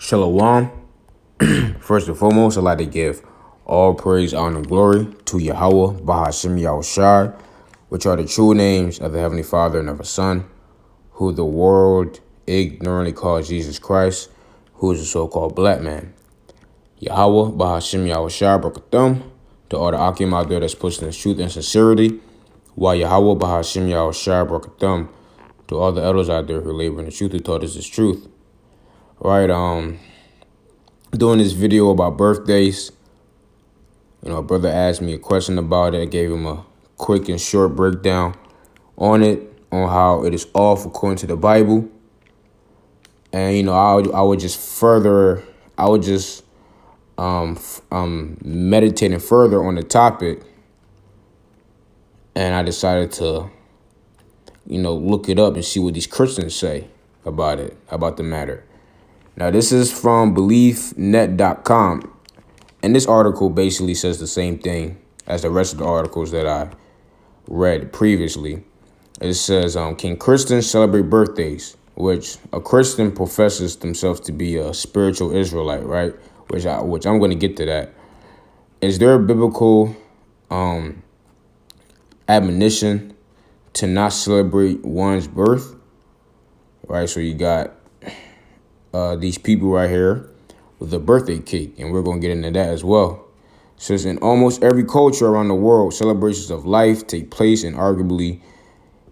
Shalom. First and foremost, I'd like to give all praise, honor, and glory to Yahweh, Bahashim Yahushai, which are the true names of the Heavenly Father and of the Son, who the world ignorantly calls Jesus Christ, who is a so-called black man. Yahweh, Bahashim Yahushai, Brakathum, to all the Akim out there that's pushing the truth and sincerity, while Yahweh, Bahashim Yahushai, Brakathum, to all the elders out there who labor in the truth, who taught us this truth. Right, doing this video about birthdays. A brother asked me a question about it. I gave him a quick and short breakdown on it, on how it is off according to the Bible. And, I would just meditating further on the topic. And I decided to, look it up and see what these Christians say about it, about the matter. Now, this is from BeliefNet.com, and this article basically says the same thing as the rest of the articles that I read previously. It says, can Christians celebrate birthdays? Which a Christian professes themselves to be a spiritual Israelite, right? Which I'm going to get to that. Is there a biblical admonition to not celebrate one's birth? Right, so you got these people right here with a birthday cake, and we're going to get into that as well. It says, in almost every culture around the world, celebrations of life take place, and arguably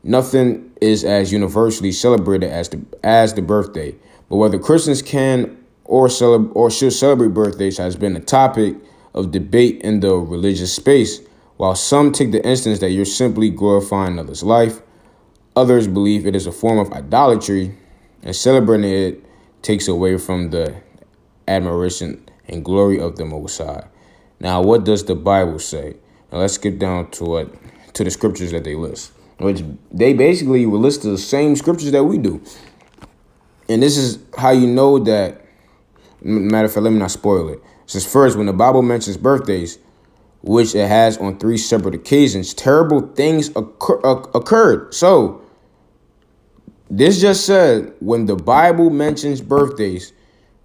nothing is as universally celebrated as the birthday. But whether Christians can or should celebrate birthdays has been a topic of debate in the religious space. While some take the instance that you're simply glorifying another's life, others believe it is a form of idolatry, and celebrating it takes away from the admiration and glory of the Most High. Now, what does the Bible say? Now, let's get down to the scriptures that they list, which they basically will list the same scriptures that we do. And this is how you know that. Matter of fact, let me not spoil it. It says, first, when the Bible mentions birthdays, which it has on 3 separate occasions, terrible things occurred. So, this just said, when the Bible mentions birthdays,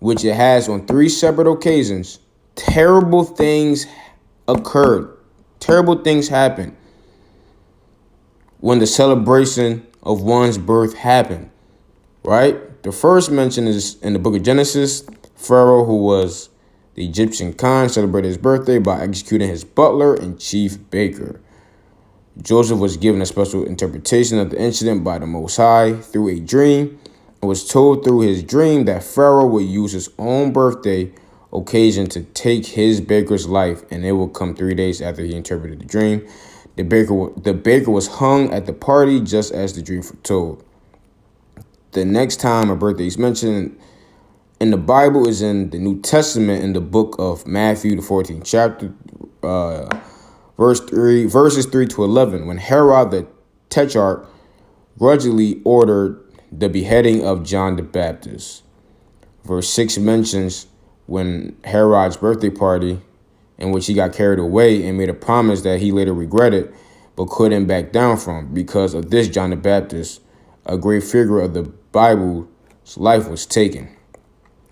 which it has on 3 separate occasions, terrible things occurred. Terrible things happened when the celebration of one's birth happened, right? The first mention is in the book of Genesis. Pharaoh, who was the Egyptian Khan, celebrated his birthday by executing his butler and chief baker. Joseph was given a special interpretation of the incident by the Most High through a dream, and was told through his dream that Pharaoh would use his own birthday occasion to take his baker's life, and it would come 3 days after he interpreted the dream. The baker was hung at the party just as the dream foretold. The next time a birthday is mentioned in the Bible is in the New Testament, in the book of Matthew, the 14th chapter, verses 3 to 11, when Herod the Tetrarch grudgingly ordered the beheading of John the Baptist. Verse 6 mentions when Herod's birthday party, in which he got carried away and made a promise that he later regretted but couldn't back down from. Because of this, John the Baptist, a great figure of the Bible's life, was taken.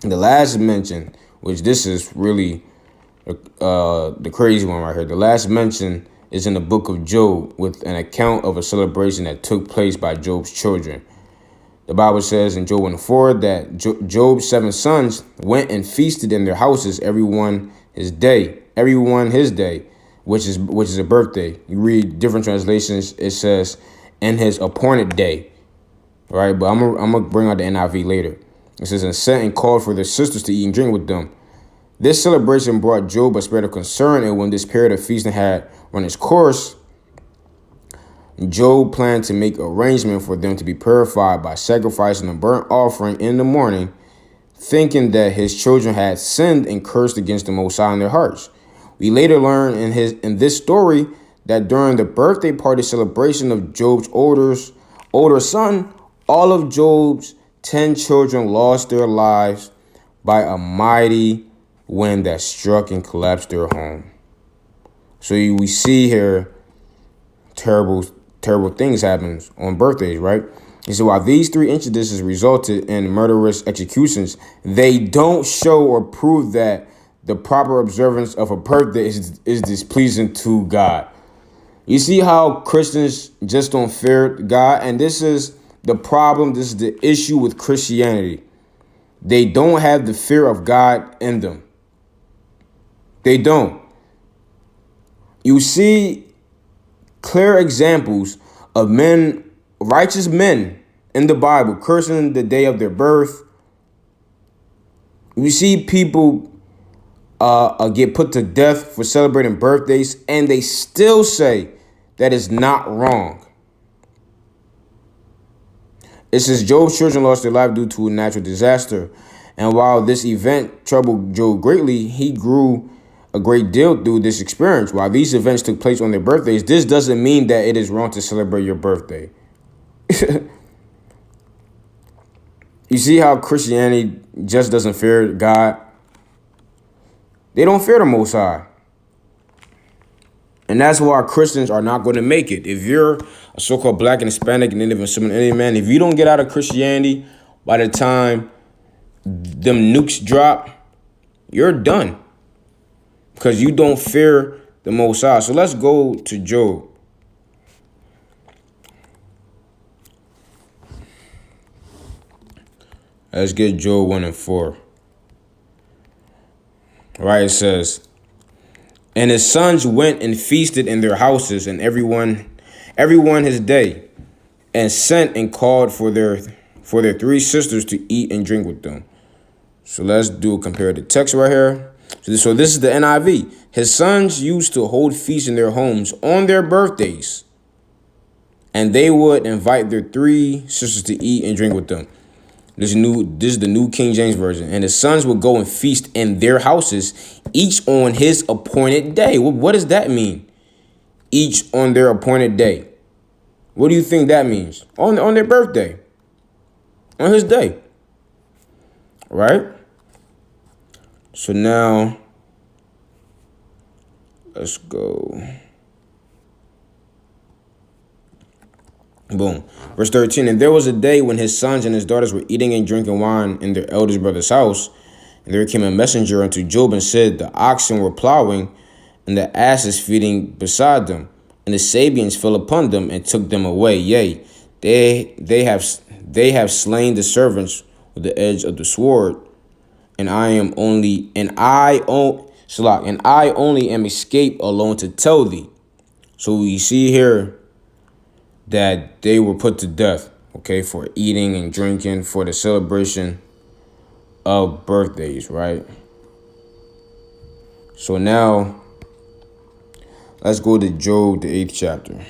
And the last mention, which this is really the crazy one right here. The last mention is in the book of Job, with an account of a celebration that took place by Job's children. The Bible says in Job 1:4 that Job's 7 sons went and feasted in their houses, everyone his day, which is a birthday. You read different translations, it says in his appointed day, right? But I'm gonna bring out the NIV later. It says, and sent and called for their sisters to eat and drink with them. This celebration brought Job a spirit of concern, and when this period of feasting had run its course, Job planned to make arrangement for them to be purified by sacrificing a burnt offering in the morning, thinking that his children had sinned and cursed against the Most High in their hearts. We later learn in this story that during the birthday party celebration of Job's older son, all of Job's 10 children lost their lives by a mighty wind that struck and collapsed their home. So we see here terrible things happen on birthdays, right? He said, while these three incidences resulted in murderous executions, they don't show or prove that the proper observance of a birthday is displeasing to God. You see how Christians just don't fear God? And this is the problem. This is the issue with Christianity. They don't have the fear of God in them. They don't. You see clear examples of men, righteous men in the Bible, cursing the day of their birth. You see people get put to death for celebrating birthdays, and they still say that is not wrong. It says Job's children lost their life due to a natural disaster. And while this event troubled Job greatly, he grew a great deal through this experience. While these events took place on their birthdays, this doesn't mean that it is wrong to celebrate your birthday. You see how Christianity just doesn't fear God? They don't fear the Most High. And that's why Christians are not going to make it. If you're a so-called black and Hispanic and Native Indian man, if you don't get out of Christianity by the time them nukes drop, you're done. Because you don't fear the Most High. So let's go to Job. Let's get Job 1 and 4. Right, it says, and his sons went and feasted in their houses, and everyone his day, and sent and called for their three sisters to eat and drink with them. So let's do a comparative text right here. So this is the NIV. His sons used to hold feasts in their homes on their birthdays, and they would invite their three sisters to eat and drink with them. This is the New King James Version. And his sons would go and feast in their houses, each on his appointed day. What does that mean? Each on their appointed day. What do you think that means? On their birthday. On his day. Right? So now, let's go. Boom. Verse 13. And there was a day when his sons and his daughters were eating and drinking wine in their eldest brother's house. And there came a messenger unto Job and said, the oxen were plowing and the asses feeding beside them. And the Sabians fell upon them and took them away. Yea, they have slain the servants with the edge of the sword. And I only am escaped alone to tell thee. So we see here that they were put to death, okay, for eating and drinking for the celebration of birthdays, right? So now, let's go to Job, the 8th chapter.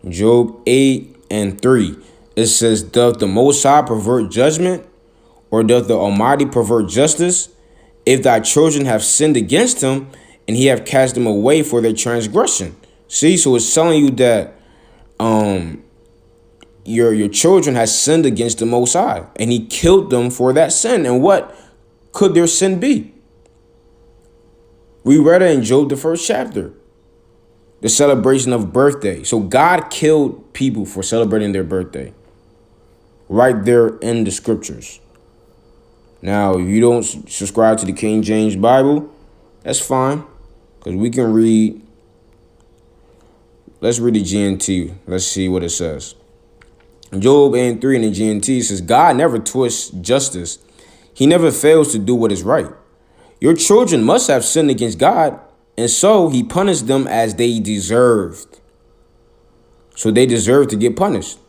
Job 8 and 3. It says, doth the Most High pervert judgment, or doth the Almighty pervert justice? If thy children have sinned against him, and he have cast them away for their transgression. See, so it's telling you that your children has sinned against the Most High, and he killed them for that sin. And what could their sin be? We read it in Job, the 1st chapter. The celebration of birthday. So God killed people for celebrating their birthday. Right there in the scriptures. Now, if you don't subscribe to the King James Bible, that's fine. Because we can read. Let's read the GNT. Let's see what it says. Job 8:3 in the GNT says, God never twists justice. He never fails to do what is right. Your children must have sinned against God, and so he punished them as they deserved. So they deserve to get punished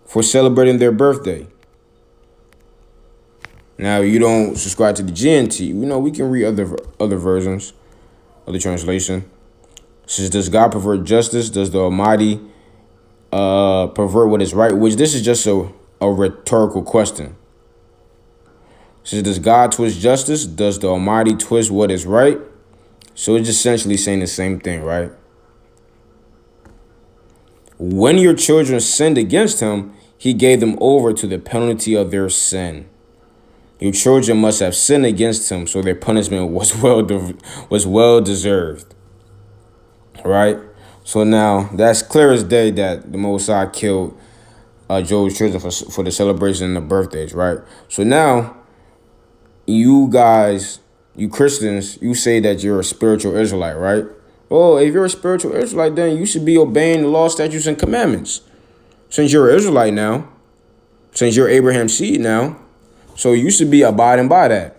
for celebrating their birthday. Now, you don't subscribe to the GNT. You know, we can read other versions. Other translation. It says, does God pervert justice? Does the Almighty pervert what is right? Which this is just a rhetorical question. It says, does God twist justice? Does the Almighty twist what is right? So it's essentially saying the same thing, right? When your children sinned against him, he gave them over to the penalty of their sin. Your children must have sinned against him, so their punishment was well deserved. right? So now that's clear as day that the Most High killed Job's children for the celebration of birthdays, right? So now you guys, you Christians, you say that you're a spiritual Israelite, right? Well, if you're a spiritual Israelite, then you should be obeying the law, statutes, and commandments. Since you're an Israelite now, since you're Abraham's seed now, so you should be abiding by that.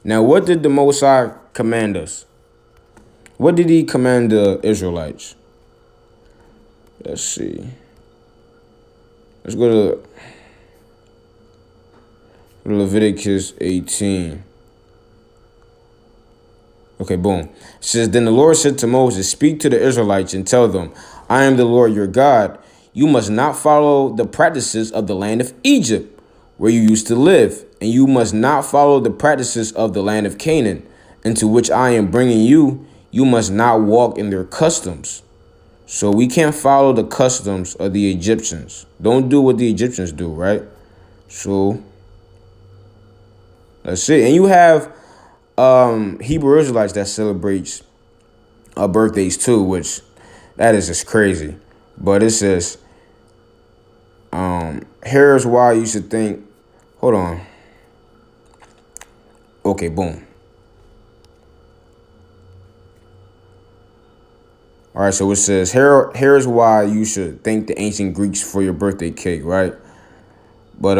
Now, what did the Most High command us? What did he command the Israelites? Let's see. Let's go to Leviticus 18. Okay, boom. It says, then the Lord said to Moses, speak to the Israelites and tell them, I am the Lord your God. You must not follow the practices of the land of Egypt, where you used to live, and you must not follow the practices of the land of Canaan, into which I am bringing you. You must not walk in their customs. So we can't follow the customs of the Egyptians. Don't do what the Egyptians do, right? So let's see. And you have Hebrew Israelites that celebrates birthdays too, which that is just crazy. But it says, here's why you should think. Hold on. Okay, boom. All right, so it says, here's why you should thank the ancient Greeks for your birthday cake, right? But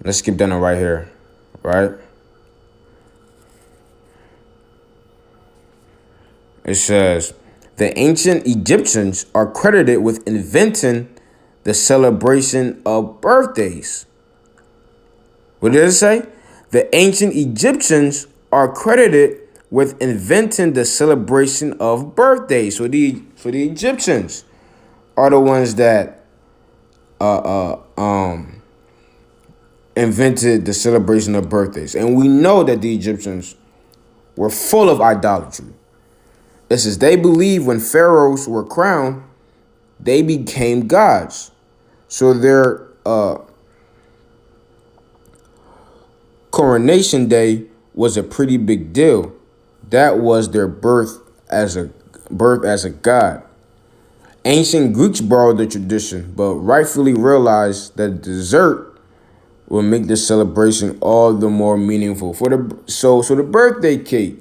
let's skip down to right here, right? It says, the ancient Egyptians are credited with inventing the celebration of birthdays. What did it say? The ancient Egyptians are credited with inventing the celebration of birthdays. So the Egyptians are the ones that invented the celebration of birthdays. And we know that the Egyptians were full of idolatry. It says they believed when pharaohs were crowned, they became gods. So their coronation day was a pretty big deal. That was their birth as a god. Ancient Greeks borrowed the tradition, but rightfully realized that dessert will make the celebration all the more meaningful. So the birthday cake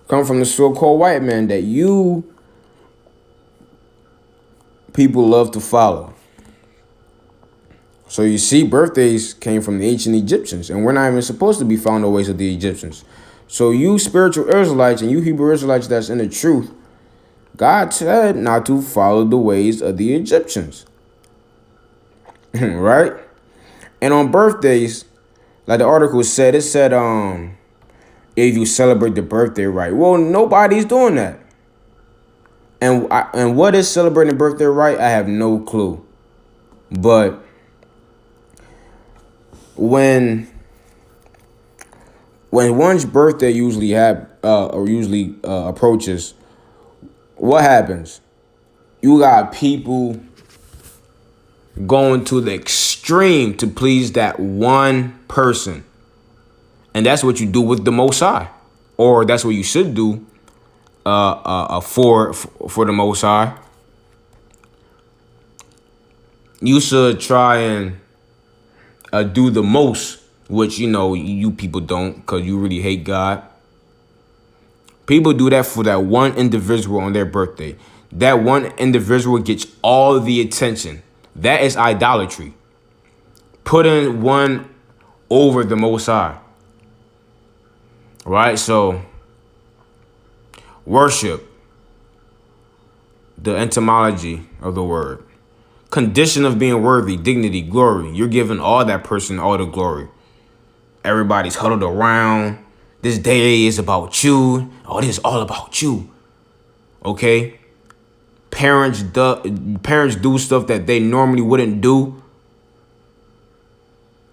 come from the so-called white man that you people love to follow. So you see, birthdays came from the ancient Egyptians, and we're not even supposed to be following the ways of the Egyptians. So you spiritual Israelites and you Hebrew Israelites that's in the truth, God said not to follow the ways of the Egyptians. Right? And on birthdays, like the article said, it said, if you celebrate the birthday right. Well, nobody's doing that. And what is celebrating the birthday right? I have no clue. But when one's birthday usually approaches, what happens? You got people going to the extreme to please that one person. And that's what you do with the Most High. Or that's what you should do for the Most High. You should try and do the most, which, you people don't, because you really hate God. People do that for that one individual on their birthday. That one individual gets all the attention. That is idolatry. Putting one over the Most High. Right? So, worship, the entomology of the word. Condition of being worthy, dignity, glory. You're giving all that person all the glory. Everybody's huddled around. This day is about you. Oh, this is all about you. Okay? Parents do stuff that they normally wouldn't do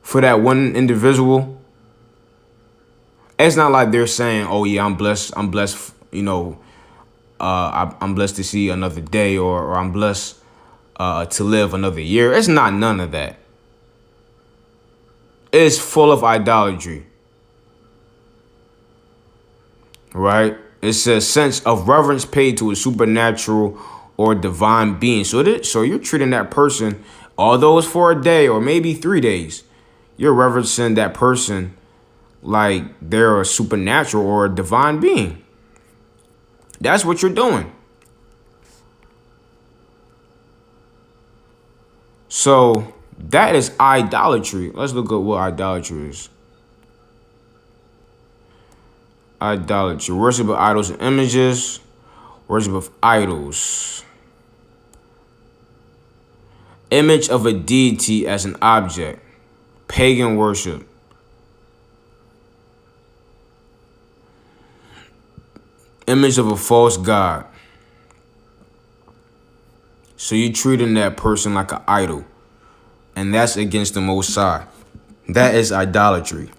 for that one individual. It's not like they're saying, oh yeah, I'm blessed, I'm blessed to see another day, or I'm blessed to live another year. It's not none of that. It's full of idolatry. Right? It's a sense of reverence paid to a supernatural or divine being. So you're treating that person, although it's for a day or maybe 3 days, you're reverencing that person like they're a supernatural or a divine being. That's what you're doing. So that is idolatry. Let's look at what idolatry is. Idolatry, worship of idols and images, worship of idols. Image of a deity as an object, pagan worship. Image of a false god. So you treating that person like an idol, and that's against the Most High. That is idolatry.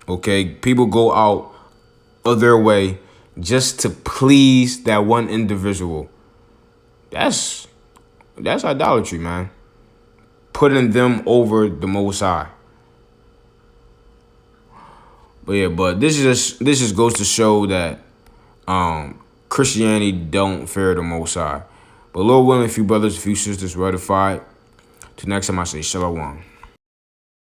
Okay, people go out of their way just to please that one individual. That's idolatry, man. Putting them over the Most High. But this just goes to show that Christianity don't fear the Most High. But Lord willing, if you brothers, if you sisters ratified, till next time I say shalom.